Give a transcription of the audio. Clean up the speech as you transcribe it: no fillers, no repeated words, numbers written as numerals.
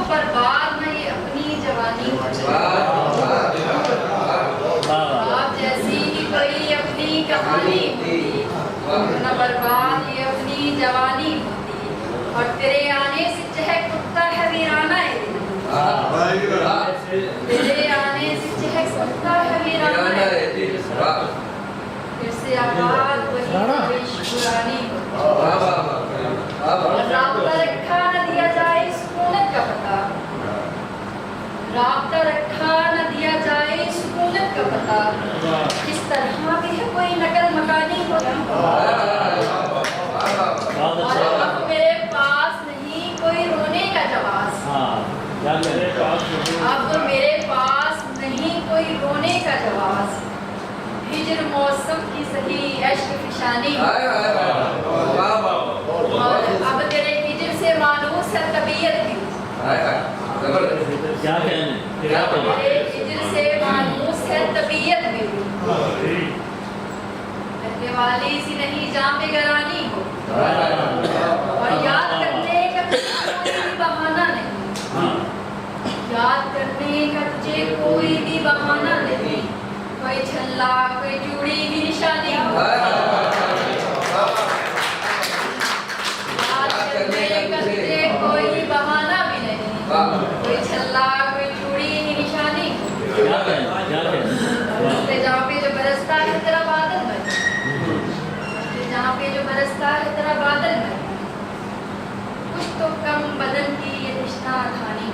बर्बाद न ये अपनी जवानी आप जैसी ही कोई अपनी कहानी होती न बर्बाद ये अपनी जवानी होती और तेरे आने से चहक उठता है वीराना तेरे आने से चहक उठता है वीराना फिर से आबाद वही पुरानी राब्ता रखा न दिया जाए सुकूनत का पता राब्ता रखा न दिया जाए सुकूनत का पता इस तरह भी है कोई नकल मकानी होती और अब मेरे पास नहीं कोई रोने का जवाब अब तो मेरे पास नहीं कोई रोने का जवाब हिजर मौसम की सही इश्क फिशानी और अब तेरे हिजर से मानूस है तबीयत भी तेरे हिजर से मानूस है तबीयत भी कहने वाली सी नहीं जहाँ पे गरानी हो और याद करने का कोई भी बहाना नहीं याद करने का तुझे कोई भी बहाना नहीं कोई छल्ला कोई चूड़ी की निशानी याद करने का तुझे कोई बहाना भी नहीं कोई छल्ला कोई चूड़ी की निशानी जहाँ पे जो बरसता है तेरा बादल में जहाँ पे जो बरसता है तेरा बादल में कुछ तो कम बदन की ये तृष्णा खानी